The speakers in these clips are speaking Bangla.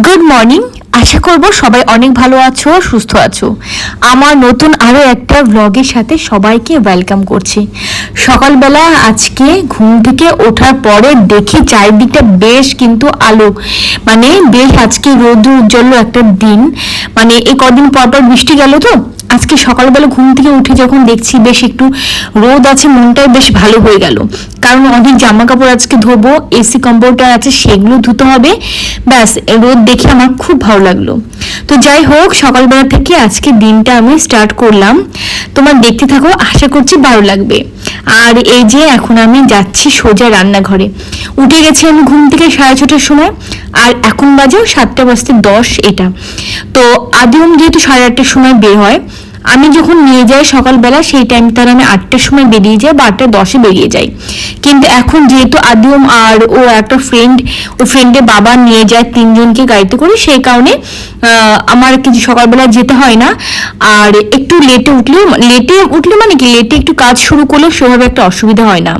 Good morning. আশা করব সবাই অনেক ভালো আছো, সুস্থ আছো। আমার নতুন আরো একটা ব্লগের সাথে সবাইকে ওয়েলকাম করছি। সকালবেলা আজকে ঘুম থেকে ওঠার পরে দেখি চারিদিকটা বেশ কিন্তু আলো, মানে বেশ আজকে রোদ উজ্জ্বল একটা দিন। মানে এই কদিন পর পর বৃষ্টি গেল, তো আজকে সকালবেলা ঘুম থেকে উঠে যখন দেখছি বেশ একটু রোদ আছে, মনটাই বেশ ভালো হয়ে গেল। কারণ অনেক জামা কাপড় আজকে ধোবো, এসি কম্পিউটার আছে সেগুলো ধুতে হবে। ব্যাস রোদ দেখে আমার খুব ভালো লাগলো। তো যাই হোক, সকালবেলা থেকে আজকে দিনটা আমি স্টার্ট করলাম। তোমার দেখতে থাকো, আশা করছি ভালো লাগবে। আর এই যে এখন আমি যাচ্ছি সোজা রান্নাঘরে। উঠে গেছি আমি ঘুম থেকে 6:30টার সময়, আর এখন বাজে 7:10 এটা। তো আদিম যেহেতু 8:30টার সময় বের হয়, আমি যখন নিয়ে যাই সকালবেলা সেই টাইম তার আমি 8টার সময় বেরিয়ে যাই বা 8:10 বেরিয়ে যাই। কিন্তু এখন যেহেতু আদিম আর ও একটা ফ্রেন্ড, ও ফ্রেন্ডের বাবা নিয়ে যায় 3জনকে গাড়িতে করে, সেই কারণে আমার কিছু সকালবেলা যেতে হয় না। আর একটু লেটে উঠলে মানে কি লেটে একটু কাজ শুরু করলে সেভাবে একটা অসুবিধা হয় না।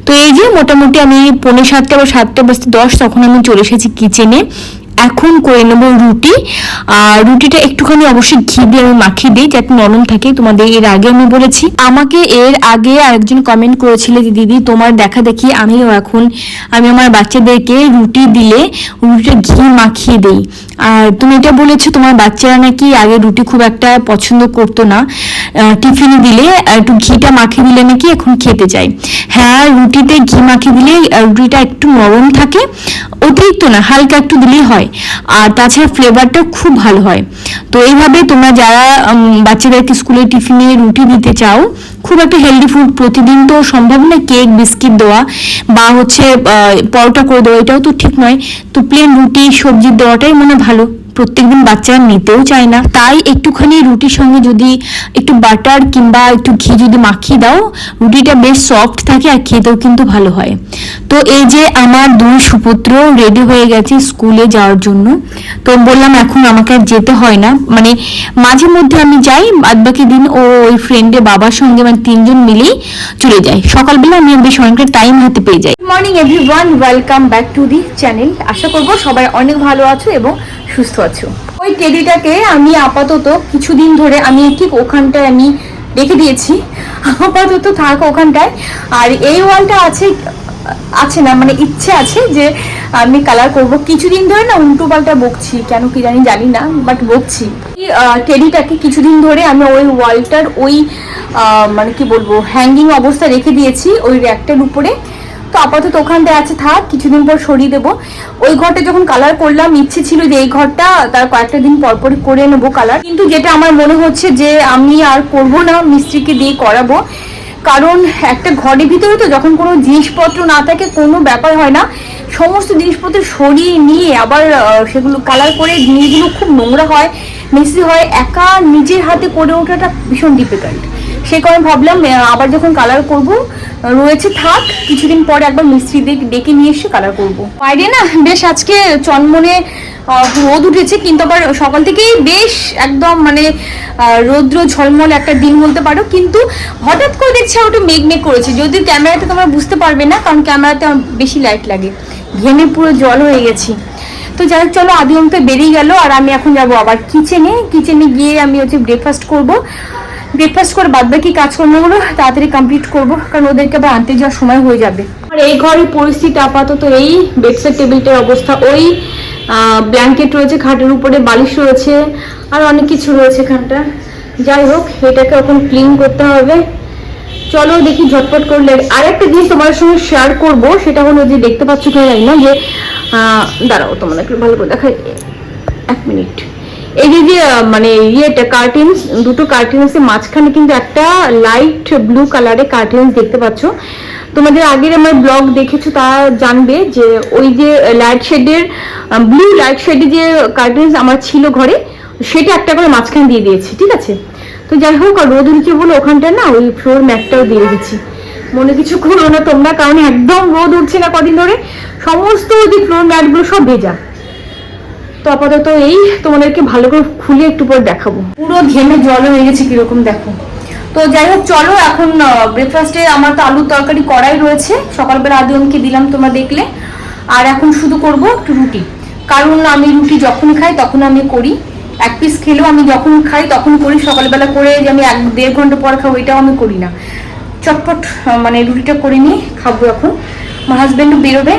তো এই যে মোটামুটি আমি 6:45 বা 7:10 তখন আমি চলে এসেছি কিচেনে। এখন করে নেবো রুটি। আর রুটিটা একটুখানি অবশ্যই ঘি দিয়ে আমি মাখিয়ে দিই যাতে নরম থাকে। তোমাদের এর আগে আমি বলেছি। আমাকে এর আগে আরেকজন কমেন্ট করেছিল যে দিদি তোমার দেখা দেখি আমি আমার বাচ্চাদেরকে রুটি দিলে রুটিটা ঘি মাখিয়ে দিই। আর তুমি এটা বলেছো তোমার বাচ্চারা নাকি আগে রুটি খুব একটা পছন্দ করতো না, টিফিনে দিলে একটু ঘিটা মাখিয়ে দিলে নাকি এখন খেতে চাই। হ্যাঁ, রুটিতে ঘি মাখিয়ে দিলে রুটিটা একটু নরম থাকে, অতিরিক্ত না, হালকা একটু দিলেই হয়। আর তাছাড়া ফ্লেভারটা খুব ভালো হয়। তো এইভাবে তোমরা যারা বাচ্চাদেরকে স্কুলে টিফিনে রুটি দিতে চাও, খুব একটা হেলদি ফুড প্রতিদিন তো সম্ভব না, কেক বিস্কিট দেওয়া বা পরোটা করে দেওয়া এটাও তো ঠিক নয়। তো প্লেন রুটি সবজি দেওয়াটাই মনে ভালো। প্রত্যেকদিন বাচ্চারা নিতেও চায় না, তাই একটুখানি রুটির সঙ্গে যদি একটু বাটার কিংবা একটু ঘি যদি মাখিয়ে দাও, রুটিটা বেশ সফট থাকে আর খেতেও কিন্তু ভালো হয়। তো এই যে আমার দুই সুপুত্র রেডি হয়ে গেছে স্কুলে যাওয়ার জন্য। তো বললাম এখন আমাকে আর যেতে হয় না, মানে মাঝে মধ্যে আমি যাই, বাদ বাকি দিন ও ওই ফ্রেন্ডের বাবার সঙ্গে মানে 3জন মিলেই চলে যায়। সকালবেলা আমি বেশ অনেকটা টাইম হাতে পেয়ে যাই। Morning everyone, welcome back to the channel. আশা করবো সবাই অনেক ভালো আছো এবং সুস্থ আছো। ওই টেডিটাকে আমি আপাতত কিছুদিন ধরে আমি ঠিক ওখানটায় আমি রেখে দিয়েছি, আপাতত থাক ওখানটায়। আর এই ওয়ালটা আছে না, মানে ইচ্ছে আছে যে আমি কালার করব। কিছুদিন ধরে না উল্টো পাল্টা বকছি, কেন কি জানি না, বাট বকছি। টেডিটাকে কিছুদিন ধরে আমি ওই ওয়ালটার ওই মানে কি বলবো হ্যাঙ্গিং অবস্থা রেখে দিয়েছি ওই র্যাকটার উপরে। তো আপাতত ওখানটায় আছে, থাক, কিছুদিন পর সরিয়ে দেবো। ওই ঘরটা যখন কালার করলাম, ইচ্ছে ছিল যে এই ঘরটা তার কয়েকটা দিন পর পরই করে নেবো কালার, কিন্তু যেটা আমার মনে হচ্ছে যে আমি আর করব না, মিস্ত্রিকে দিয়ে করাবো। কারণ একটা ঘরের ভিতরে তো যখন কোনো জিনিসপত্র না থাকে কোনো ব্যাপার হয় না, সমস্ত জিনিসপত্র সরিয়ে নিয়ে আবার সেগুলো কালার করে জিনিসগুলো খুব নোংরা হয়, মেসি হয়। একা নিজের হাতে করে ওঠাটা ভীষণ ডিফিকাল্ট। সেই কারণে ভাবলাম আবার যখন কালার করব রয়েছে, থাক, কিছুদিন পরে একবার মিস্ত্রি ডেকে নিয়ে এসে কালার করব। বাইরে না বেশ আজকে চনমনে রোদ উঠেছে, কিন্তু আবার সকাল থেকেই বেশ একদম মানে রৌদ্র ঝলমল একটা দিন বলতে পারো। কিন্তু হঠাৎ করে দেখছি একটু মেঘ করেছে, যদিও ক্যামেরাতে তোমরা বুঝতে পারবে না, কারণ ক্যামেরাতে বেশি লাইট লাগে। ঘেমে পুরো জল হয়ে গেছি। তো যাই হোক, চলো আদিম তো বেরিয়ে গেল, আর আমি এখন যাবো আবার কিচেনে গিয়ে আমি ব্রেকফাস্ট করবো। ব্রেকফাস্ট করে বাদবাকি কাজকর্মগুলো তাড়াতাড়ি কমপ্লিট করবো, কারণ ওদেরকে আবার আনতে যাওয়ার সময় হয়ে যাবে। আর এই ঘরের পরিস্থিতি আপাতত এই বেডসেট টেবিলটার অবস্থা, ওই ব্ল্যাঙ্কেট রয়েছে খাটের উপরে, বালিশ রয়েছে, আর অনেক কিছু রয়েছে এখানটা। যাই হোক, এটাকে এখন ক্লিন করতে হবে। চলো দেখি ঝটপট করলে। আর একটা জিনিস তোমার সঙ্গে শেয়ার করবো, সেটা হলো যে দেখতে পাচ্ছ কেন জানি না, যে দাঁড়াও তোমার একটু ভালো করে দেখাই, 1 মিনিট। এই যে মানে কার্টেন্স, দুটো কার্টেন্সের মাঝখানে কিন্তু একটা লাইট ব্লু কালারের কার্টেন্স দেখতে পাচ্ছ। তোমাদের আগের আমার ব্লগ দেখেছো তা জানবে যে ওই যে ব্লু লাইট শেডের যে কার্টেন্স আমার ছিল ঘরে, সেটা একটা করে মাঝখানে দিয়ে দিয়েছি, ঠিক আছে। তো যাই হোক, আর রোদ উঠছে বলে ওখানটা না ওই ফ্লোর ম্যাটটাও দিয়ে রেখেছি। মনে কিছু করো না তোমরা, কারণ একদম রোদ উঠছে না কদিন ধরে, সমস্ত ওই ফ্লোর ম্যাটগুলো সব ভেজা। তো আপাতত এই তোমাদেরকে ভালো করে খুলে একটু পর দেখাবো। পুরো ঘেমে জল হয়ে গেছে কিরকম দেখো। তো যাই হোক, চলো এখন ব্রেকফাস্টে আমার তো আলুর তরকারি করাই রয়েছে, সকালবেলা আদিমকে দিলাম তোমরা দেখলে। আর এখন শুধু করবো একটু রুটি। কারণ আমি রুটি যখন খাই তখন আমি করি, 1 পিস খেলেও আমি যখন খাই তখন করি। সকালবেলা করে যে আমি 1-1.5 ঘন্টা পর খাবো এটাও আমি করি না, চটপট মানে রুটিটা করে নিয়ে খাবো। এখন আমার হাজবেন্ডও বেরোবে।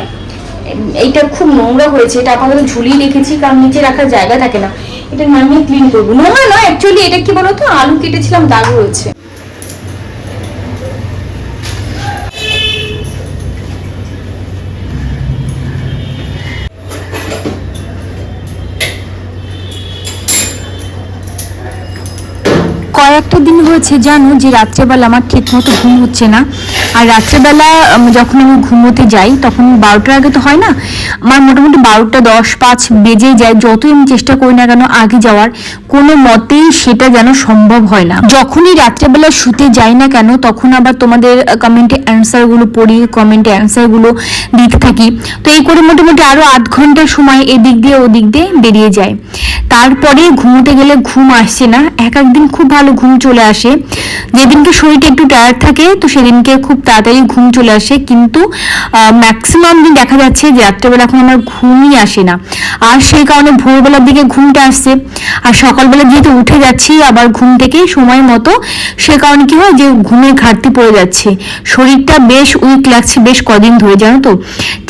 এইটা খুব নোংরা হয়েছে, এটা আপাতত ঝুলিয়ে রেখেছি কারণ নিচে রাখার জায়গা থাকে না, এটা নামিয়ে ক্লিন করবো। নোংরা নয় অ্যাকচুয়ালি, এটা কি বলতো, আলু কেটেছিলাম দাগ রয়েছে। কয়েকটা দিন হয়েছে জানো যে রাত্রেবেলা আমার ঠিক মতো ঘুম হচ্ছে না। আর রাত্রেবেলা যখন আমি ঘুমোতে যাই তখন 12টার আগে তো হয় না, আমার মোটামুটি 12টা 10-5 বেজে যায়। যতই আমি চেষ্টা করি না কেন আগে যাওয়ার, কোনো মতেই সেটা যেন সম্ভব হয় না। যখনই রাত্রেবেলা শুতে যাই না কেন তখন আবার তোমাদের কমেন্টে অ্যান্সারগুলো পড়ি, কমেন্টে অ্যান্সারগুলো দিতে থাকি। তো এই করে মোটামুটি আরো 8 ঘন্টার সময় এদিক দিয়ে ওদিক দিয়ে বেরিয়ে যায়। তারপরে ঘুমোতে গেলে ঘুম আসছে না, এক একদিন খুব ভালো ঘুম চলে আসে। যেদিনকে শরীরটা একটু টায়ার্ড থাকে তো সেদিনকে খুব তাড়াতাড়ি ঘুম চলে আসে, কিন্তু ম্যাক্সিমাম দিন দেখা যাচ্ছে যে রাত্রেবেলা এখন আমার ঘুমই আসে না। আর সেই কারণে ভোরবেলার দিকে ঘুমটা আসছে, আর সকালবেলা যেহেতু উঠে যাচ্ছি আবার ঘুম থেকে সময় মতো, সে কারণে কি হয় যে ঘুমের ঘাটতি পড়ে যাচ্ছে, শরীরটা বেশ উইক লাগছে বেশ কদিন ধরে, জানো তো।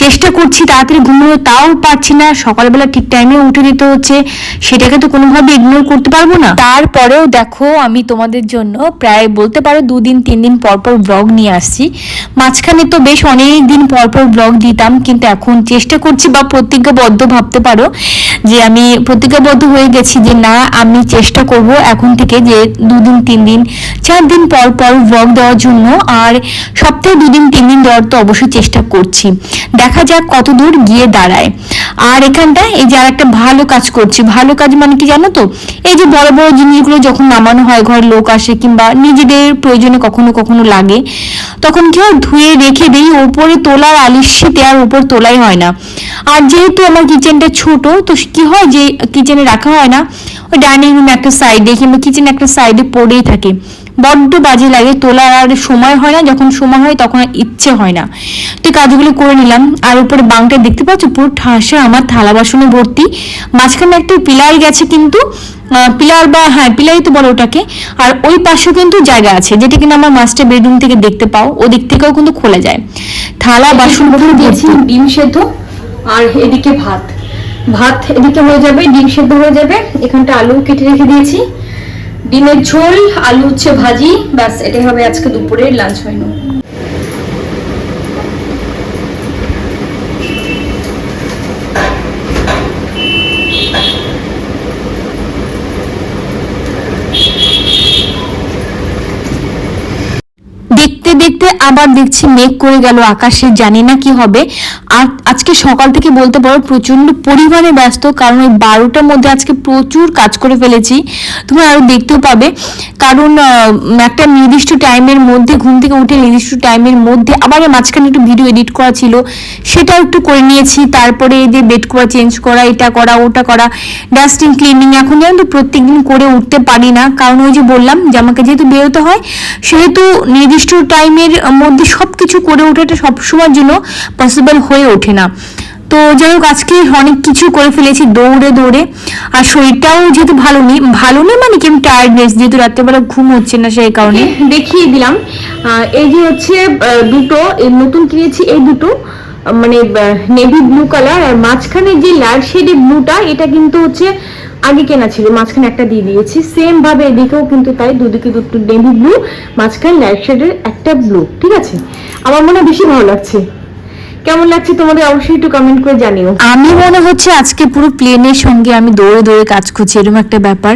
চেষ্টা করছি তাড়াতাড়ি ঘুমোতে, তাও পারছি না। সকালবেলা ঠিক টাইমে উঠে দিতে হচ্ছে, সেটাকে তো কোনোভাবে ইগনোর করতে পারবো না। তারপরেও দেখো আমি তোমাদের জন্য প্রায় বলতে পারো 2-3 দিন পর পর ব্লগ নিয়ে আসছি। মাঝখানে তো বেশ অনেক দিন পর পর ব্লগ দিতাম, কিন্তু এখন চেষ্টা করছি বা প্রতিজ্ঞাবদ্ধ ভাবতে পারো যে আমি প্রতিজ্ঞাবদ্ধ হয়ে গেছি যে না, আমি চেষ্টা করব এখন থেকে যে 2-3 দিন 4 দিন পর পর ব্লগ দেওয়ার জন্য। আর সপ্তাহে 2-3 দিন দেওয়ার তো অবশ্যই চেষ্টা করছি, দেখা যাক কত দূর গিয়ে দাঁড়ায়। আর এখানটা এই যে আর একটা ভালো কাজ করছি। ভালো কাজ মানে কি জানো তো, এই যে বড় বড় জিনিসগুলো যখন নামানো হয়, ঘরে লোক আসে কিংবা নিজেদের প্রয়োজনে কখনো কখনো লাগে, তখন কি হয় ধুয়ে রেখে দিই, ওপরে তোলার আলিস্যিতে আর উপর তোলাই হয় না। আর যেহেতু আমার কিচেনটা ছোট তো কি হয় যে কিচেনে রাখা হয় না, ওই ডাইনিং রুমে একটা সাইডে কিংবা কিচেনে একটা সাইডে পড়েই থাকে, বড্ড বাজে লাগে, তোলার আর সময় হয় না, যখন সময় হয় তখন আর ইচ্ছে হয় না। তো কাজগুলো করে নিলাম। আর উপরে বাংটা দেখতে পাচ্ছ পুরো ঠাসা আমার থালা বাসনে ভর্তি। মাঝখানে একটা পিলার গেছে, কিন্তু পিলার বা হ্যাঁ পিলারই তো বলো ওটাকে। আর ওই পাশেও কিন্তু জায়গা আছে যেটা কিনা আমার মাস্টার বেডরুম থেকে দেখতে পাও, ওদিক থেকেও কিন্তু খোলা যায়। থালা বাসন ভরে দিয়েছি ডিম সেদ্ধ, আর এদিকে ভাত ভাত এদিকে হয়ে যাবে, ডিম সেদ্ধ হয়ে যাবে। এখানটা আলু কেটে রেখে দিয়েছি, ডিমের ঝোল, আলু হচ্ছে ভাজি, ব্যাস এটাই হবে আজকে দুপুরের লাঞ্চ মেনু। দেখতে দেখতে আবার দেখছি মেঘ করে গেল আকাশে, জানি না কি হবে। আর আজকে সকাল থেকে বলতে পারো প্রচন্ড পরিমাণে ব্যস্ত, কারণ ওই 12টার মধ্যে আজকে প্রচুর কাজ করে ফেলেছি, তুমি আরো দেখতেও পাবে। কারণ একটা নির্দিষ্ট টাইমের মধ্যে ঘুম থেকে উঠে নির্দিষ্ট টাইমের মধ্যে আবার মাঝখানে একটু ভিডিও এডিট করা ছিল, সেটাও একটু করে নিয়েছি। তারপরে এই যে বেড করা, চেঞ্জ করা, এটা করা ওটা করা, ডাস্টিং ক্লিনিং, এখন যেন তো প্রত্যেকদিন করে উঠতে পারি না, কারণ ওই যে বললাম যে আমাকে যেহেতু বেরোতে হয়, সেহেতু নির্দিষ্ট টাইমের মধ্যে সবকিছু করে ওঠাটা সবসময়ের জন্য পসিবল হয়ে ওঠে না। তো যাই হোক আজকে অনেক কিছু করে ফেলেছি দৌড়ে দৌড়ে। আর শরীরটাও যেহেতু ভালো নেই মানে কি টায়ার্ডনেস, যেহেতু রাত্রেবেলা ঘুম হচ্ছে না সেই কারণে দেখিয়ে দিলাম। এই যে হচ্ছে দুটো নতুন কিনেছি, এই দুটো মানে নেভি ব্লু কালার, আর মাঝখানে যে লাইট শেডের ব্লুটা এটা কিন্তু হচ্ছে আগে কেনা ছিল, মাঝখানে একটা দিয়ে দিয়েছি। সেম ভাবে এদিকেও কিন্তু তাই, দুদিকে দুটো নেভি ব্লু, মাঝখানে লাইট শেডের একটা ব্লু, ঠিক আছে। আমার মনে হয় বেশি ভালো লাগছে। কেমন লাগছে তোমাদের অবশ্যই একটু কমেন্ট করে জানিও। আমি মনে হচ্ছে আজকে পুরো প্লেনের সঙ্গে আমি দৌড়ে দৌড়ে কাজ করছি, এরকম একটা ব্যাপার।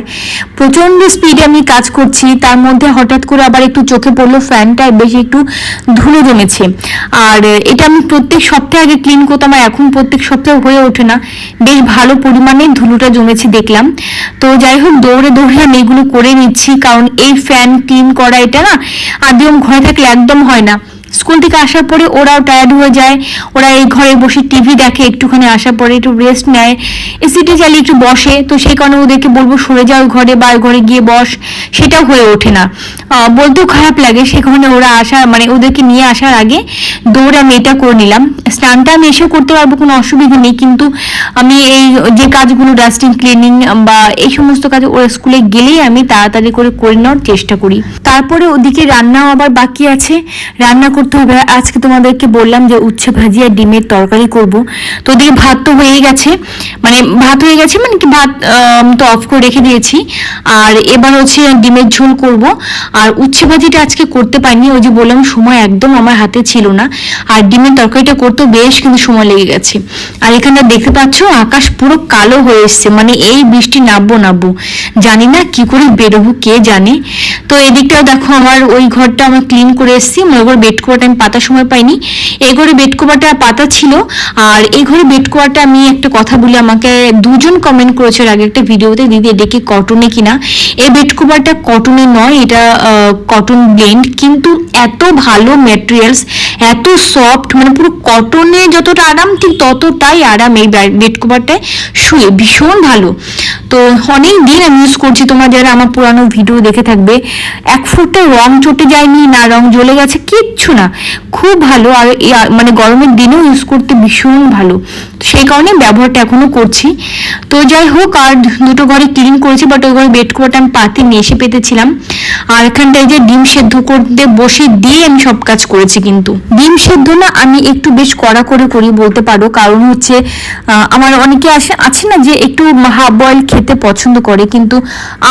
প্রচন্ড স্পিডে আমি কাজ করছি, তার মধ্যে হঠাৎ করে আবার একটু চোখে পড়লো ফ্যানটায় বেশি একটু ধুলো জমেছে। আর এটা আমি প্রত্যেক সপ্তাহে আগে ক্লিন করতাম, আর এখন প্রত্যেক সপ্তাহে হয়ে ওঠে না, বেশ ভালো পরিমাণে ধুলোটা জমেছে দেখলাম। তো যাই হোক দৌড়ে দৌড়ে আমি এগুলো করে নিচ্ছি, কারণ এই ফ্যান ক্লিন করা এটা না আদিম ঘরে থাকলে একদম হয় না, স্কুল থেকে আসার পরে ওরাও টায়ার্ড হয়ে যায়, ওরা এই ঘরে বসে টিভি দেখে, একটুখানি আসার পরে একটু রেস্ট নেয়, এসিটি চালিয়ে একটু বসে। তো সেই কারণে ওদেরকে বলবো সরে যাও ঘরে বা ঘরে গিয়ে বস, সেটাও হয়ে ওঠে না, বলতেও খারাপ লাগে। সে কারণে ওরা আসা মানে ওদেরকে নিয়ে আসার আগে দৌড় আমি এটা করে নিলাম। স্নানটা আমি এসে করতে পারবো, কোনো অসুবিধা নেই, কিন্তু আমি এই যে কাজগুলো ডাস্টিং ক্লিনিং বা এই সমস্ত কাজ ওরা স্কুলে গেলেই আমি তাড়াতাড়ি করে নেওয়ার চেষ্টা করি। তারপরে ওদিকে রান্নাও আবার বাকি আছে, রান্না করতে হবে। আজকে তোমাদেরকে বললাম যে উচ্ছে ভাজি আর ডিমের তরকারি করব। তো ওদিকে ভাত তো হয়ে গেছে, মানে কি ভাত তো অফ করে রেখে দিয়েছি। আর এবার হচ্ছে ডিমের ঝোল করব। আর উচ্ছে ভাজিটা আজকে করতে পারিনি, ওই যে বললাম সময় একদম আমার হাতে ছিল না। আর ডিমের তরকারিটা করতে বেশ কিন্তু সময় লেগে গেছে। আর এখানটা দেখতে পাচ্ছ আকাশ পুরো কালো হয়ে এসছে, মানে এই বৃষ্টি নামবো জানি না কি করে বেরোবো কে জানে। তো এদিকটাও দেখো আমার ওই ঘরটা আমার ক্লিন করে এসেছি। ওই ঘরে বেড কভারটা আমি পাতার সময় পাইনি, এই ঘরে বেড কভারটা পাতা ছিল। আর এই ঘরে বেড কভারটা আমি একটা কথা বলি, আমাকে দুজন কমেন্ট করেছে আগে একটা ভিডিওতে, দিদি এটা কি কটনে কিনা। এই বেড কভারটা কটনে নয়, এটা কটন ব্লেন্ড, কিন্তু এত ভালো ম্যাটেরিয়ালস, এত সফট, মানে পুরো কটনে যতটা আরাম ঠিক ততটাই আরাম এই বেড কভারটায় শুয়ে, ভীষণ ভালো। তো অনেক দিন আমি ইউজ করছি, তোমরা যারা আমার পুরানো ভিডিও দেখে থাকবে, এক ফুটটা রং চটে যায়নি, না রং জ্বলে গেছে, কিচ্ছু না, খুব ভালো। আর মানে গরমের দিনেও ইউজ করতে ভীষণ ভালো, সেই কারণে ব্যবহারটা এখনো করছি। তো যাই হোক, আর দুটো ঘরে ক্লিন করেছি, বাট ওই ঘরে বেড কভারটা আমি পাতি নিয়ে এসে পেতেছিলাম। আর এখানটায় যে ডিম সেদ্ধ করতে বসে দিয়ে আমি সব কাজ করেছি। কিন্তু ডিম সেদ্ধ না আমি একটু বেশ কড়া করে করি বলতে পারো, কারণ হচ্ছে আমার অনেকে আছে না যে একটু হাফ বয়েল খেতে পছন্দ করে, কিন্তু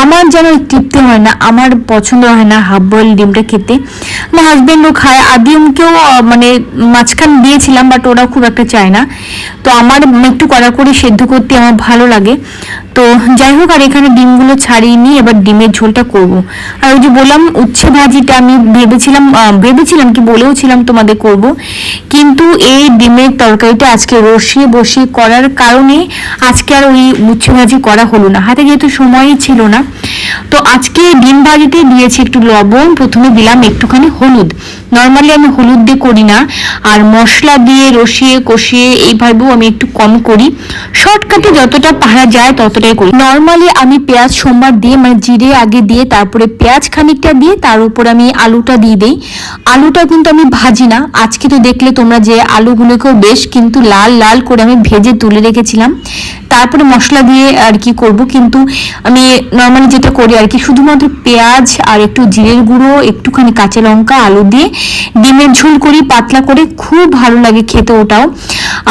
আমার যেন তৃপ্তি হয় না, আমার পছন্দ হয় না হাফ বয়েল ডিমটা খেতে। আমার হাজবেন্ডও খায়, আদিমকেও মানে মাঝখান দিয়েছিলাম, বাট ওরা খুব একটা চায় না। তো আমার একটু কড়া করে সেদ্ধ করতে আমার ভালো লাগে। তো যাই হোক, আর এখানে ডিমগুলো ছাড়িয়ে নিয়ে এবার ডিমের ঝোলটা করব। আর ওই যে বললাম উচ্ছে ভাজিটা আমি ভেবেছিলাম কি বলেওছিলাম তোমাদের করব, কিন্তু এই ডিমের তরকারিটা আজকে বসিয়ে করার কারণে আজকে আর ওই উচ্ছে ভাজি করা হলো না, হাতে যেহেতু সময়ই ছিল না। তো আজকে ডিম ভাজিতে দিয়েছি একটু লবণ, প্রথমে দিলাম একটুখানি হলুদ, নর্মালি আমি হলুদ দিয়ে করি না, আর মশলা দিয়ে কষিয়ে এইভাবেও আমি একটু কম করি, শর্টকাটে যতটা পারা যায় ততটাই করি। নর্মালি আমি পেঁয়াজ সোমবার দিয়ে, মানে জিরে আগে দিয়ে তারপরে পেঁয়াজ খানিকটা দিয়ে তার উপর আমি আলুটা দিয়ে দিই। আলুটা কিন্তু আমি ভাজি না, আজকে তো দেখলে তোমরা যে আলুগুলোকেও বেশ কিন্তু লাল লাল করে আমি ভেজে তুলে রেখেছিলাম, তারপরে মশলা দিয়ে আর কি করব। কিন্তু আমি নর্মালি যেটা করি আর কি, শুধুমাত্র পেঁয়াজ আর একটু জিরের গুঁড়ো, একটুখানি কাঁচা লঙ্কা, আলু দিয়ে ডিমের ঝোল করি পাতলা করে, খুব ভালো লাগে খেতে ওটাও।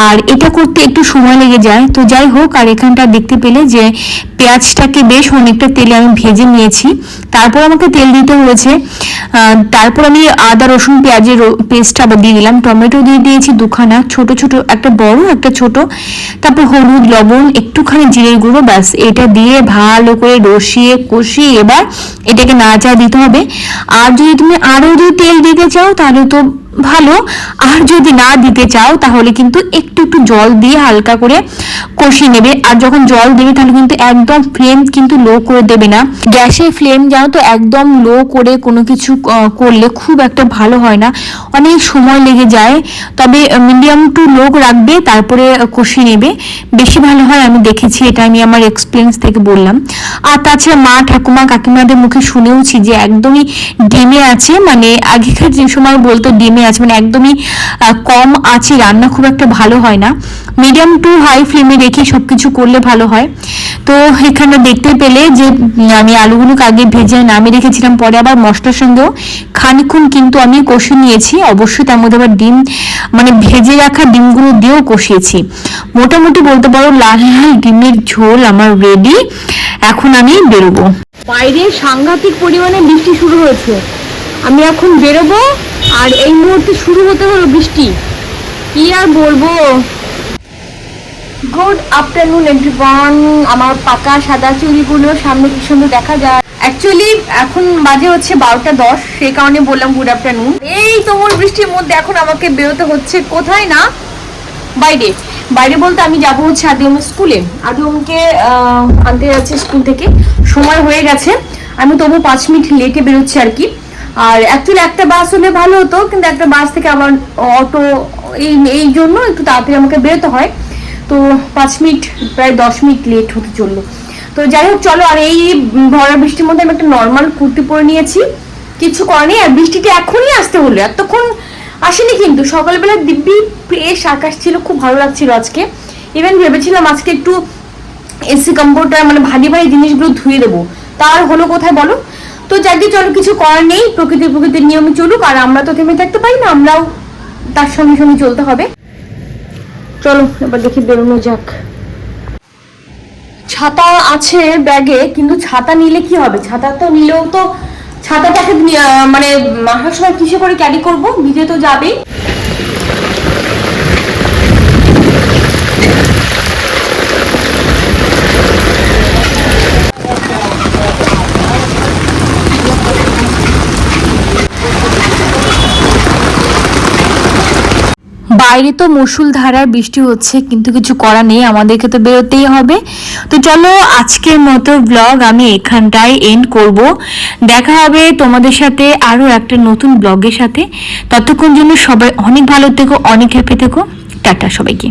আর এটা করতে একটু সময় লেগে যায়। তো যাই হোক, আর এখানটা দেখতে পেলে যে পেঁয়াজটাকে বেশ অনেকটা তেলে আমি ভেজে নিয়েছি, তারপর আমাকে তেল দিতে হয়েছে। তারপর আমি আদা রসুন পেঁয়াজের পেস্ট আবার দিয়ে দিলাম, টমেটো দিয়ে দিয়েছি দুখানা, ছোট ছোট, একটা বড় একটা ছোট, তারপর হলুদ লবণ একটুখানি জিরের গুঁড়ো, ব্যাস এটা দিয়ে ভালো করে কষিয়ে এবার এটাকে নাড়া দিতে হবে। আর যদি তুমি আরো যদি তেল দিতে চাও তাহলে তো ভালো, আর যদি না দিতে চাও তাহলে কিন্তু একটু জল দিয়ে হালকা করে কষিয়ে নেবে। আর যখন জল দেবে তাহলে কিন্তু একদম ফ্লেম কিন্তু লো করে দেবে না, গ্যাসের ফ্লেম জানো তো একদম লো করে কোনো কিছু করলে খুব একটা ভালো হয় না, অনেক সময় লেগে যায়। তবে মিডিয়াম টু লো রাখবে, তারপরে কষিয়ে নেবে, বেশি ভালো হয়, আমি দেখেছি, এটা আমি আমার এক্সপিরিয়েন্স থেকে বললাম। আর তাছাড়া মা ঠাকুমা কাকিমাদের মুখে শুনেওছি যে একদমই ডিমে আছে, মানে আগেকার যে সময় বলতো ডিমে আছে, মানে একদমই কম আছে, রান্না খুব একটা ভালো হয় না, মিডিয়াম টু হাই ফ্লেমে রেখে সবকিছু করলে ভালো হয়। তো এখানে দেখতে পেলে যে আমি আলুগুলোকে আগে ভেজে নামিয়ে রেখেছিলাম, পরে আবার মশলার সঙ্গেও খানিকক্ষণ কিন্তু আমি কষিয়ে নিয়েছি, অবশ্যই তার মধ্যে আবার ডিম, মানে ভেজে রাখা ডিমগুলো দিয়েও কষিয়েছি। মোটামুটি বলতে পারো লাল লাল ডিমের ঝোল আমার রেডি। এখন আমি বেরোবো, বাইরে সাংঘাতিক পরিমাণে বৃষ্টি শুরু হয়েছে, আমি এখন বেরোবো। আর এই মুহূর্তে শুরু হতে হলো বৃষ্টি, কি আর বলবো। Good afternoon everyone. আমার পাকা সাদা চুড়িগুলো সামনে কি সুন্দর দেখা যায়। অ্যাকচুয়ালি এখন বাজে হচ্ছে 12:10, সেই কারণে বললাম গুড আফটারনুন। এই তুমুল বৃষ্টির মধ্যে এখন আমাকে বেরোতে হচ্ছে কোথায় না, বাইরে বলতে আমি যাবো হচ্ছে আদিমের স্কুলে, আদিমকে আনতে যাচ্ছে স্কুল থেকে, সময় হয়ে গেছে, আমি তবু 5 মিনিট লেটে বেরোচ্ছি আর কি। আর অ্যাকচুয়ালি একটা বাস হলে ভালো হতো, কিন্তু একটা বাস থেকে আবার অটো, এই জন্য একটু তাড়াতাড়ি আমাকে বেরোতে হয়। তো 5 মিনিট, প্রায় 10 মিনিট লেট হতে চললো। তো যাই হোক চলো, আর এই ভরা বৃষ্টির মধ্যে আমি একটা নর্মাল কুর্তি পরে নিয়েছি, কিছু করেনি। আর বৃষ্টিটা এখনই আসতে হলো, এতক্ষণ আসেনি কিন্তু। সকালবেলা দিব্যি ফ্রেশ আকাশ ছিল, খুব ভালো লাগছিল আজকে। ইভেন ভেবেছিলাম আজকে একটু এসি কম্পিউটার মানে ভারী ভারী জিনিসগুলো ধুয়ে দেবো, তার হলো কোথায় বলো। তো যাকে চলো, কিছু করার নেই, প্রকৃতির নিয়মে চলুক। আর আমরা তো থেমে থাকতে পারি না, আমরাও তার সঙ্গে সঙ্গে চলতে হবে। চলো এবার দেখি বেরোনো যাক। ছাতা আছে ব্যাগে, কিন্তু ছাতা নিলে কি হবে? ছাতা তো নিলেও তো ছাতাটাকে মানে আসার সময় কিসে করে ক্যারি করবো, ভিজে তো যাবেই। বাইরে তো মুষলধারার বৃষ্টি হচ্ছে, কিন্তু কিছু করা নেই, আমাদেরকে তো বেরোতেই হবে। তো চলো আজকের মতো ব্লগ আমি এখানটায় এন্ড করব। দেখা হবে তোমাদের সাথে আরো একটা নতুন ব্লগের সাথে। ততক্ষণ জন্য সবাই অনেক ভালো থেকো, অনেক হ্যাপি থেকো। টাটা সবাইকে।